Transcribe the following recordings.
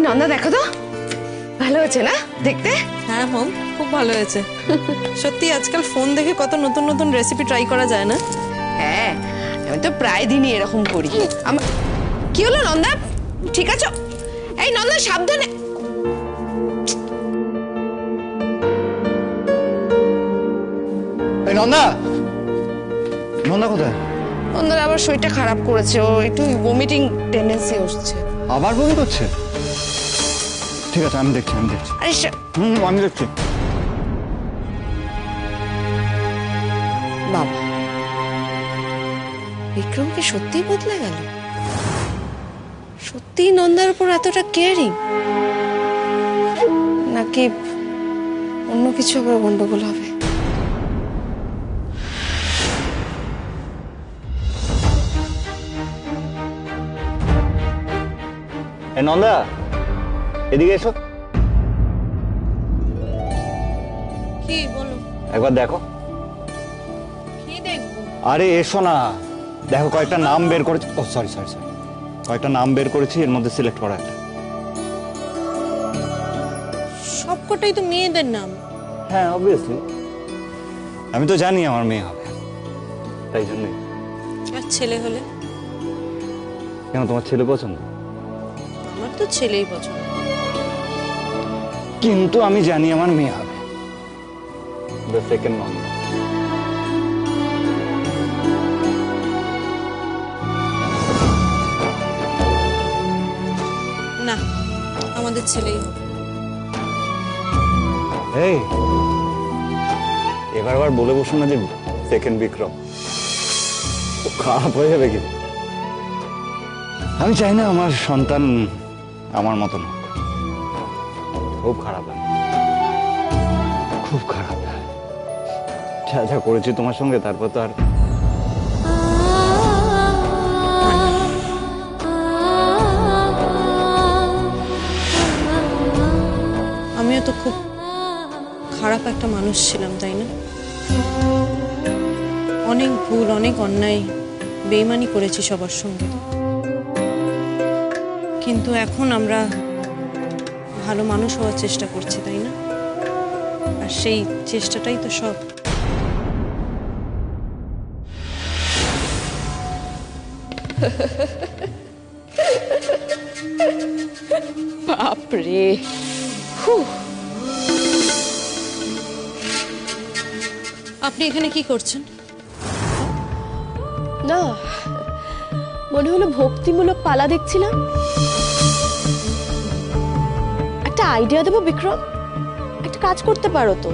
নন্দা দেখো তো ভালো হচ্ছে না দেখতে? হ্যাঁ মম, খুব ভালো হয়েছে। সত্যি আজকাল ফোন দেখে কত নতুন নতুন রেসিপি ট্রাই করা যায় না? হ্যাঁ, আমি তো প্রায় দিনই এরকম করি। কি হলো নন্দা, ঠিক আছো? এই নন্দা সাবধানে। এই নন্দা, নন্দা কোথায়? নন্দার আবার শরীরটা খারাপ করেছে, ও একটু ভমিটিং টেন্ডেন্সি হচ্ছে। আবার বমি করছে? ঠিক আছে, আমি দেখছি। আরে আমি দেখছি। বাবা, বিক্রমকে সত্যিই বদলে গেল? সত্যিই নন্দার উপর এতটা কেয়ারিং, নাকি অন্য কিছু আবার গন্ডগোল হবে? এই নন্দা, এদিকে এসো। কি বলো? একবার দেখো। কি দেখবো? আরে এসো না, দেখো কয়েকটা নাম বের করেছি। ও সরি, কয়েকটা নাম বের করেছি, এর মধ্যে সিলেক্ট করা একটা। সবকটাই তো মেয়েদের নাম। হ্যাঁ অবভিয়াসলি, আমি তো জানি আমার মেয়ে হবে, তাই জন্যই। আর ছেলে হলে? কেন, তোমার ছেলে পছন্দ? আমার তো ছেলেই পছন্দ। কিন্তু আমি জানি আমার মেয়ে হবে, দ্য সেকেন্ড নন্দা। না, আমাদের ছেলেই হবে। এই এবার আবার বলে বসো না যে সেকেন্ড বিক্রম, ও খারাপ হয়ে যাবে কিন্তু। আমি চাই না আমার সন্তান আমার মতন হোক, খুব খারাপ লাগে, খুব খারাপ। যা যা করেছি তোমার সঙ্গে, তারপর তো আর আমিও তো খুব খারাপ একটা মানুষ ছিলাম, তাই না? অনেক ভুল, অনেক অন্যায়, বেইমানি করেছি সবার সঙ্গে। কিন্তু এখন আমরা ভালো মানুষ হওয়ার চেষ্টা করছি, তাই না? আর সেই চেষ্টাটাই তো সব। বাপরে, আপনি এখানে কি করছেন? না, মনে হলো ভক্তিমূলক পালা দেখছিলাম। একটা আইডিয়া দেবো বিক্রম, একটা কাজ করতে পারো তো।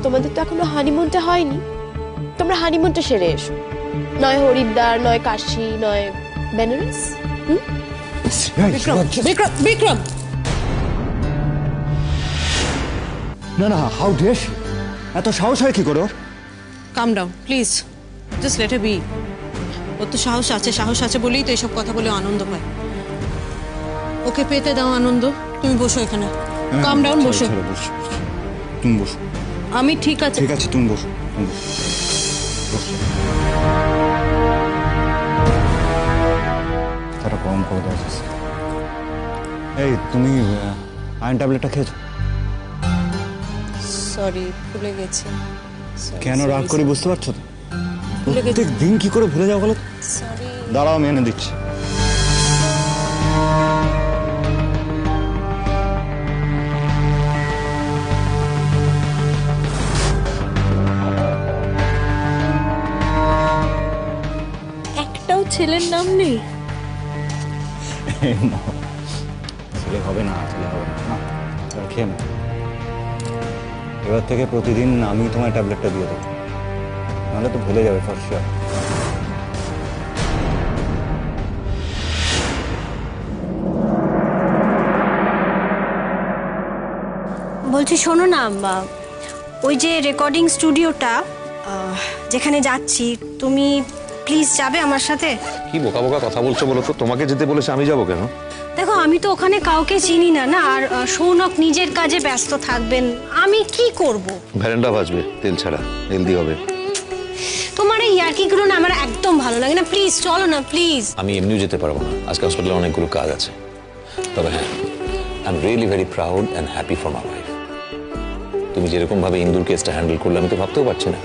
তোমাদের তো এখনো হানিমুনটা হয়নি, তোমরা হানিমুনটা সেরে এসো। নয় হরিদ্বার, নয় কাশী, নয় বেনারস। বিক্রম! না, হাউ ডেয়ার শি, এত সাহস হয় কি করে ওর? Calm down please, just let be. ওর তো সাহস আছে বলেই তো এইসব কথা বলে আনন্দ পায়। ওকে পেতে দাও আনন্দ। তুমি বসো এখানে, কাম ডাউন, বসো। তুমি বসো। আমি ঠিক আছে, তুমি বসো। তারা কম করে দেওয়া। এই তুমি আয়রন ট্যাবলেটটা খেয়েছো? সরি, ভুলে গেছি। কেন রাগ করি বুঝতে পারছো তো? ভুলে গেছি। প্রত্যেক দিন কি করে ভুলে যাও বলো? সরি। দাঁড়াও, আমি এনে দিচ্ছি। একটাও ছেলের নাম নেই? ছেলে হবে না। খেয়ে না, এবার থেকে প্রতিদিন আমি তোমার ট্যাবলেটটা দিয়ে দেবো, নাহলে তো ভুলে যাবে ফর শিওর। বলছি শোনো না, ওই যে রেকর্ডিং স্টুডিওটা যেখানে যাচ্ছি, তুমি প্লিজ যাবে আমার সাথে? কি বোকা বোকা কথা বলছো বলো তো? তোমাকে যেতে বলেছে, আমি যাবো কেন? দেখো, আমি তো ওখানে কাউকে চিনি না, আর সৌনক নিজের কাজে ব্যস্ত থাকবেন, আমি কি করব? ভ্যারেন্ডা বাজবে তেল ছাড়া, হেলদি হবে। তোমার এই ইয়ার্কিগুলো না আমার একদম ভালো লাগে না, প্লিজ চলো না প্লিজ। আমি এমনিও যেতে পারবো না, আজকে হসপিটালে অনেকগুলো কাজ আছে। তবে হ্যাঁ, I am really very proud and happy for my wife. তুমি যেরকম ভাবে ইন্দুর কেসটা হ্যান্ডেল করলে আমি তো ভাবতেও পারছি না।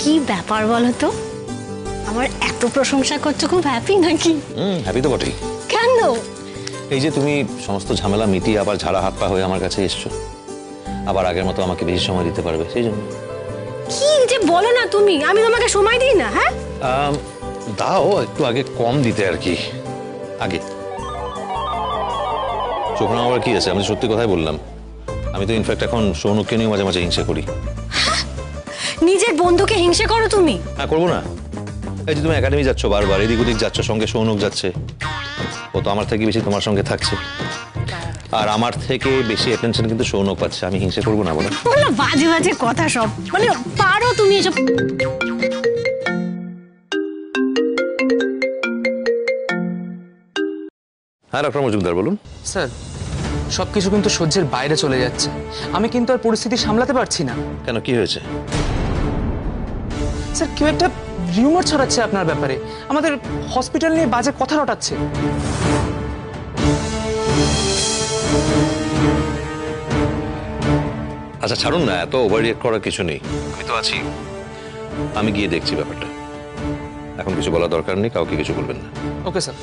কি ব্যাপার বলো তো, আমার এত প্রশংসা করছো, খুব হ্যাপি নাকি? হ্যাপি তো বটেই। কেন? এই যে তুমি সমস্ত ঝামেলা মিটিয়ে আবার ঝাড়া হাত পা হয়ে আমার কাছে এসছো, আবার আগের মতো আমাকে বেশি সময় দিতে পারবে, সেই জন্য। কি যে বলো না তুমি, আমি তোমাকে সময় দিই না? হ্যাঁ, দাও, একটু আগে কম দিতে আর কি। আগে চোখ না আবার কি আছে, আমি সত্যি কথাই বললাম। আমি তো ইনফ্যাক্ট এখন সৌনককে নিয়ে মাঝে মাঝে হিংসা করি। নিজের বন্ধুকে হিংসা করো তুমি? হ্যাঁ, করবো না? এই যে তুমি একাডেমি যাচ্ছ বারবার, এদিক ওদিক যাচ্ছ, সঙ্গে সৌনক যাচ্ছে, ও তো আমার থেকে বেশি তোমার সঙ্গে থাকছে, আর আমার থেকে বেশি অ্যাটেনশন কিন্তু সৌনক পাচ্ছে। আমি হিংসা করবো না বলো? বলো, বাজে বাজে কথা সব, মানে পারো তুমি এসব। হ্যাঁ ডক্টর মজুমদার বলুন। স্যার, সবকিছু কিন্তু সহ্যের বাইরে চলে যাচ্ছে। আমি কিন্তু আর পরিস্থিতি সামলাতে পারছি না। কেন, কি হয়েছে? স্যার, কেউ একটা রিউমার ছড়াচ্ছে আপনার ব্যাপারে, আমাদের হসপিটাল নিয়ে বাজে কথা রটাচ্ছে। আচ্ছা ছাড়ুন না, এত ওভার রিয়েক্ট করার কিছু নেই। আমি তো আছি, আমি গিয়ে দেখছি ব্যাপারটা। এখন কিছু বলার দরকার নেই, কাউকে কিছু বলবেন না। Okay sir.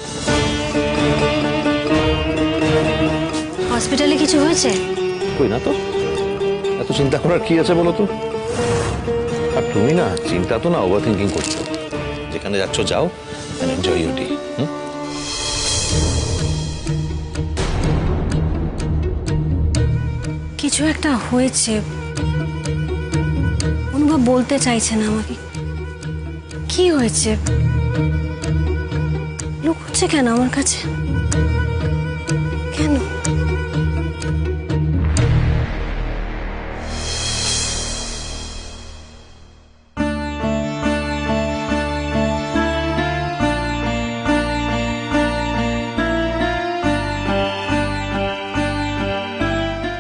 হসপিটালে কিছু হয়েছে? কই না তো, এত চিন্তা করার কি আছে বলো তো? আর তুমি না চিন্তা তো না, ওভার থিঙ্কিং করছো। যেখানে যাচ্ছ যাও, এনজয় ইউর ডে। কিছু একটা হয়েছে, অনুভব বলতে চাইছে না আমাকে। কি হয়েছে? লুকোচ্ছে কেন আমার কাছে? কেন?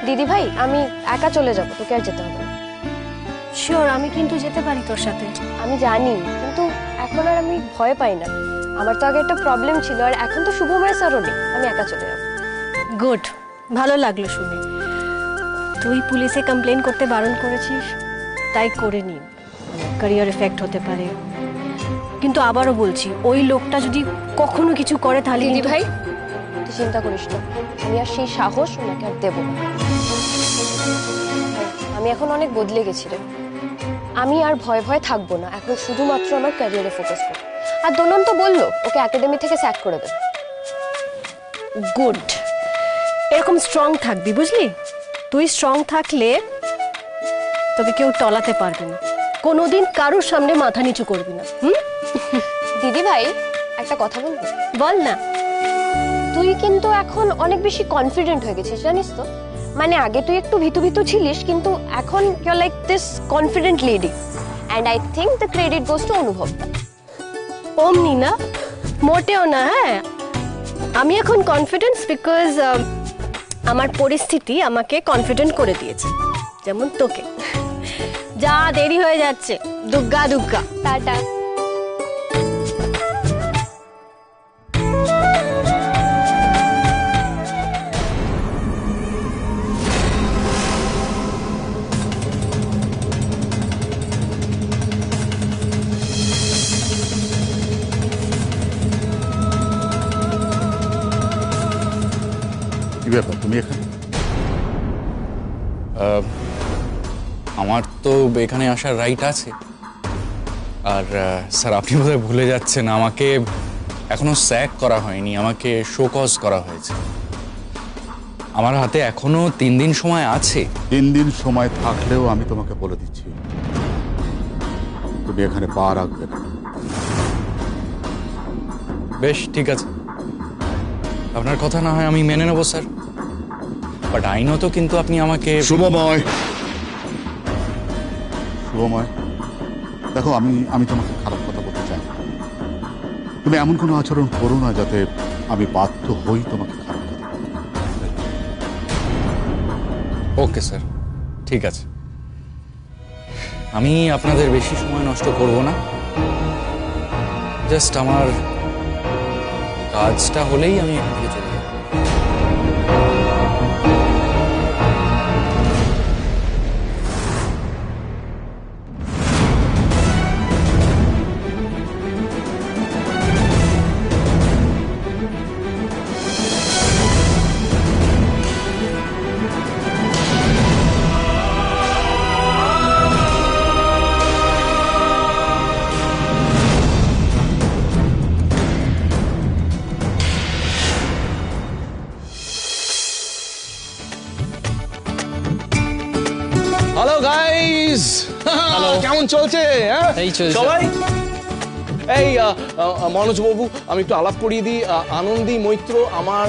দিদি ভাই, আমি একা চলে যাব, তোকে আর যেতে হবে না। শিওর, আমি কিন্তু যেতে পারি তোর সাথে। আমি জানি, কিন্তু এখন আর আমি ভয় পাই না। আমার তো আগে একটা প্রবলেম ছিল, আর এখন তো শুভময় স্যারও নেই, আমি একা চলে যাব। গুড, ভালো লাগলো শুনে। তুই পুলিশে কমপ্লেন করতে বারণ করেছিস, তাই করে নি, ক্যারিয়ার এফেক্ট হতে পারে। কিন্তু আবারও বলছি, ওই লোকটা যদি কখনো কিছু করে তাহলে দিদি কিন্তু- ভাই, তুই চিন্তা করিস না, আমি আর সেই সাহস ওনাকে আর দেবো না। আমি এখন অনেক বদলে গেছি রে। আমি আর ভয় ভয় থাকবো না, এখন শুধুমাত্র আমার ক্যারিয়ারে ফোকাস করব। আর দোলন তো বললো ওকে একাডেমি থেকে স্যাক করে দেবে। গুড, এরকম স্ট্রং থাকবি, বুঝলি? তুই স্ট্রং থাকলে তোকে কেউ টলাতে পারবে না, কোনোদিন কারোর সামনে মাথা নিচু করবি না। দিদি ভাই, একটা কথা বলবো? বল না। তুই কিন্তু এখন অনেক বেশি কনফিডেন্ট হয়ে গেছিস, জানিস তো? মানে আগে তুই একটু ভীতু ভীতু ছিলিস, কিন্তু এখন you are like this confident lady, and I think the credit goes to Anubhav. অমনি না, মোটেও না। হ্যাঁ, আমি এখন কনফিডেন্স বিকজ আমার পরিস্থিতি আমাকে কনফিডেন্ট করে দিয়েছে, যেমন তোকে। যা, দেরি হয়ে যাচ্ছে, দুগ্গা দুগ্গা। টাটা। কি ব্যাপার, তুমি এখানে? আমার তো এখানে আসার রাইট আছে। আর স্যার, আপনি বোধহয় ভুলে যাচ্ছেন, আমাকে এখনো স্যাক করা হয়নি, আমাকে শোকজ করা হয়েছে। আমার হাতে এখনো 3 দিন সময় আছে। 3 দিন সময় থাকলেও আমি তোমাকে বলে দিচ্ছি, তুমি এখানে পা রাখবে না। বেশ, ঠিক আছে, আপনার কথা না হয় আমি মেনে নেবো স্যার, বাট আইনত কিন্তু আপনি আমাকে। শুভময়, শুভময়, দেখো, আমি তোমাকে খারাপ কথা বলতে চাই না। তুমি এমন কোনো আচরণ করো না যাতে আমি বাধ্য হই তোমাকে খারাপ কথা বলতে। ওকে স্যার, ঠিক আছে, আমি আপনাদের বেশি সময় নষ্ট করব না। জাস্ট আমার কাজটা হলেই আমি এখান থেকে চলে যাব। চলছে? হ্যাঁ এই চলছে। সবাই এই মনোজ বাবু, আমি একটু আলাপ করিয়ে দিই। আনন্দী মৈত্র আমার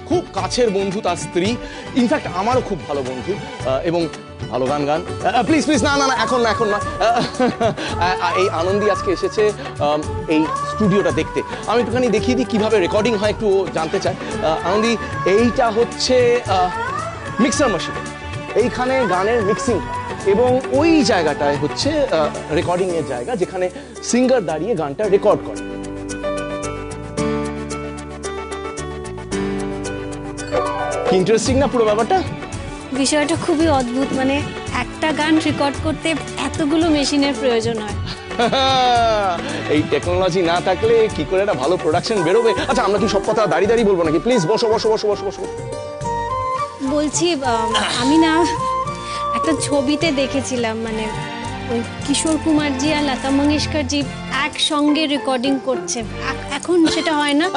খুব কাছের বন্ধু, তার স্ত্রী, ইনফ্যাক্ট আমারও খুব ভালো বন্ধু, এবং ভালো গান গান। প্লিজ প্লিজ, না না না, এখন না, এখন না। এই আনন্দী আজকে এসেছে এই স্টুডিওটা দেখতে। আমি একটুখানি দেখিয়ে দিই কিভাবে রেকর্ডিং হয়, একটু ও জানতে চাই। আনন্দী, এইটা হচ্ছে মিক্সার মেশিন, এইখানে গানের মিক্সিং হয়, এবং ওই জায়গাটায় হচ্ছে রেকর্ডিং এর জায়গা, যেখানে সিঙ্গার দাঁড়িয়ে গানটা রেকর্ড করে। ইন্টারেস্টিং না পুরো ব্যাপারটা? বিষয়টা খুবই অদ্ভুত, মানে একটা গান রেকর্ড করতে এতগুলো মেশিনের প্রয়োজন হয়। এই টেকনোলজি না থাকলে কি করে একটা ভালো প্রোডাকশন বেরোবে? আচ্ছা, আমরা কি সব কথা দাঁড়িয়ে দাঁড়িয়ে বলবো নাকি? প্লিজ বসো বসো বসো বসো বসো। বলছি, আমি না একটা ছবিতে দেখেছিলাম, মানে ওই কিশোর কুমারজি আর লতা মঙ্গেশকরজি একসঙ্গে রেকর্ডিং করছে। এখন সেটা হয় না?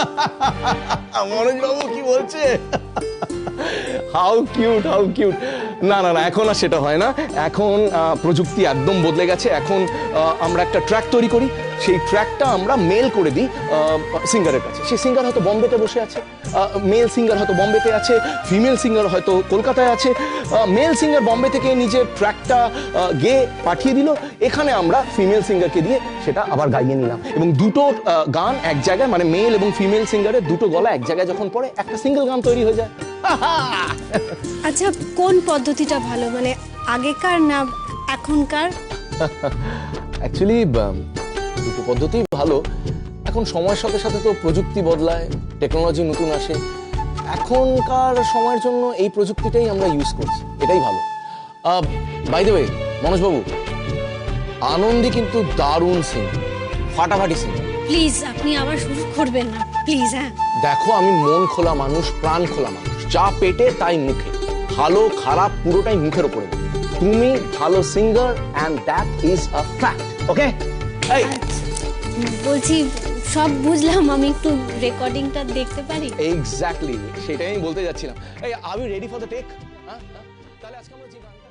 মনোজ বাবু কি বলছে? How cute, how cute. না না না, এখন আর সেটা হয় না। এখন প্রযুক্তি একদম বদলে গেছে। এখন আমরা একটা ট্র্যাক তৈরি করি, সেই ট্র্যাকটা আমরা মেল করে দিই সিঙ্গারের কাছে। সেই সিঙ্গার হয়তো বম্বেতে বসে আছে, মেল সিঙ্গার হয়তো বম্বেতে আছে, ফিমেল সিঙ্গার হয়তো কলকাতায় আছে। মেল সিঙ্গার বম্বে থেকে নিজে ট্র্যাকটা গেয়ে পাঠিয়ে দিল, এখানে আমরা ফিমেল সিঙ্গারকে দিয়ে সেটা আবার গাইয়ে নিলাম, এবং দুটো গান এক জায়গায়, মানে মেল এবং ফিমেল সিঙ্গারের দুটো গলা এক জায়গায় যখন পড়ে, একটা সিঙ্গেল গান তৈরি হয়ে যায়। আচ্ছা, কোন পদ্ধতিটা ভালো, মানে আগেকার না এখনকার? অ্যাকচুয়ালি দুটো পদ্ধতি ভালো। এখন সময়ের সাথে সাথে তো প্রযুক্তি বদলায়, টেকনোলজি নতুন আসে। এখনকার সময়ের জন্য এই প্রযুক্তিটাই আমরা ইউজ করছি, এটাই ভালো। বাই দ্য ওয়ে মনোজবাবু, আনন্দী কিন্তু দারুণ সিঙ্গার, ফাটাফাটি সিঙ্গার। প্লিজ আপনি আবার শুরু করবেন না, প্লিজ। হ্যাঁ, দেখো, আমি মন খোলা মানুষ, প্রাণ খোলা মানুষ, যা পেটে তাই মুখে, ভালো খারাপ পুরোটাই মুখের উপরে। তুমি ভালো singer, and that is a fact. Okay? এই বলছি সব বুঝলাম, আমি একটু রেকর্ডিংটা দেখতে পারি? এক্স্যাক্টলি সেটাই আমি বলতে যাচ্ছিলাম। এই are you ready for the take? হ্যাঁ, তাহলে আজকে আমরা যে গানটা